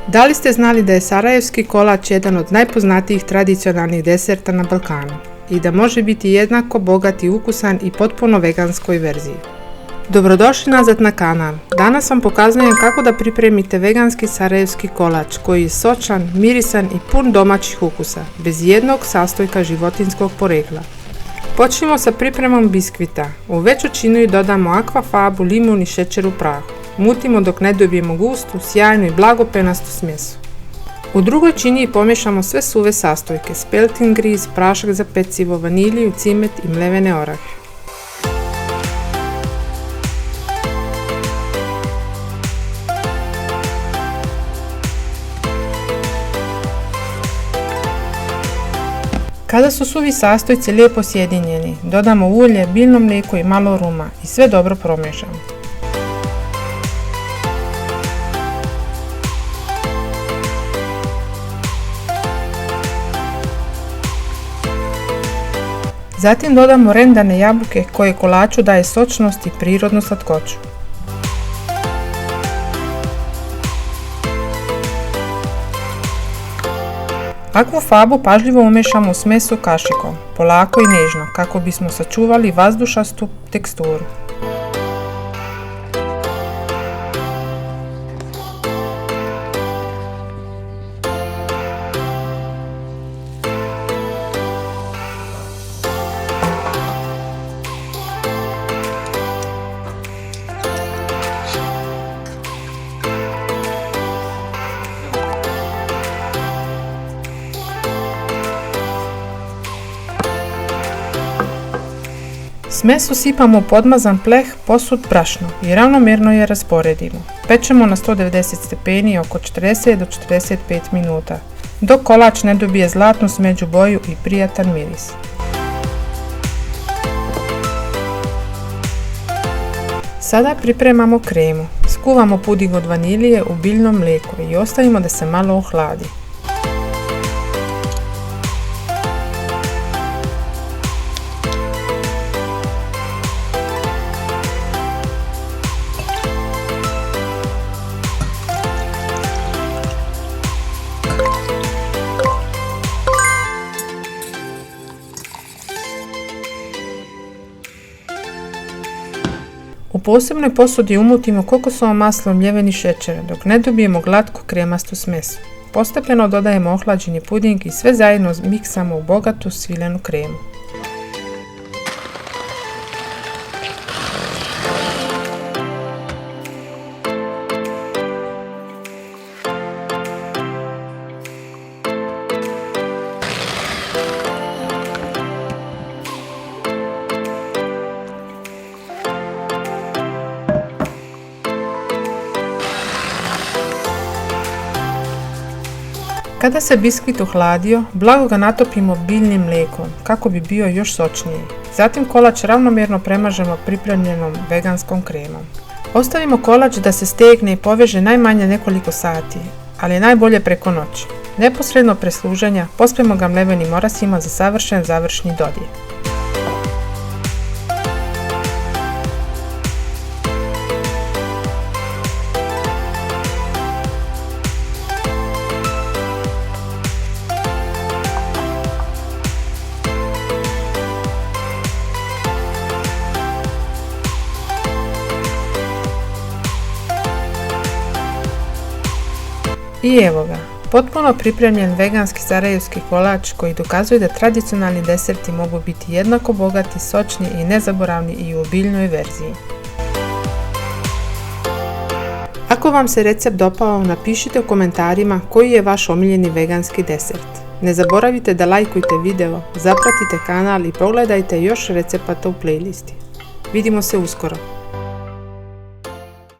Da li ste znali da je sarajevski kolač jedan od najpoznatijih tradicionalnih deserta na Balkanu i da može biti jednako bogat i ukusan i potpuno veganskoj verziji? Dobrodošli nazad na kanal. Danas vam pokazujem kako da pripremite veganski sarajevski kolač koji je sočan, mirisan i pun domaćih ukusa, bez jednog sastojka životinjskog porekla. Počnimo sa pripremom biskvita. U veću činiju dodamo akvafabu, limun i šećer u prahu. Mutimo dok ne dobijemo gustu, sjajnu i blago penastu smjesu. U drugoj činiji pomiješamo sve suve sastojke, speltin griz, prašak za pecivo, vanilju, cimet i mlevene orahe. Kada su suvi sastojci lijepo sjedinjeni, dodamo ulje, biljno mlijeko i malo ruma i sve dobro promiješamo. Zatim dodamo rendane jabuke koje kolaču daje sočnost i prirodnu slatkoću. Akvafabu pažljivo umiješamo u smesu kašikom, polako i nežno, kako bismo sačuvali vazdušastu teksturu. Smesu sipamo u podmazan pleh posut brašnom i ravnomjerno je rasporedimo. Pečemo na 190 stepeni oko 40 do 45 minuta, dok kolač ne dobije zlatnu smeđu boju i prijatan miris. Sada pripremamo kremu. Skuvamo puding od vanilije u biljno mlijeko i ostavimo da se malo ohladi. U posebnoj posudi umutimo kokosovo maslo, mljeveni šećer dok ne dobijemo glatku kremastu smesu. Postepeno dodajemo ohlađeni puding i sve zajedno miksamo u bogatu svilenu kremu. Kada se biskvit ohladio, blago ga natopimo biljnim mlijekom kako bi bio još sočniji. Zatim kolač ravnomjerno premažemo pripremljenom veganskom kremom. Ostavimo kolač da se stegne i poveže najmanje nekoliko sati, ali najbolje preko noći. Neposredno pre služenja pospemo ga mlevenim orasima za savršen završni dodir. I evo ga, potpuno pripremljen veganski sarajevski kolač koji dokazuje da tradicionalni deserti mogu biti jednako bogati, sočni i nezaboravni i u biljnoj verziji. Ako vam se recept dopao, napišite u komentarima koji je vaš omiljeni veganski desert. Ne zaboravite da lajkujte video, zapratite kanal i pogledajte još recepata u playlisti. Vidimo se uskoro!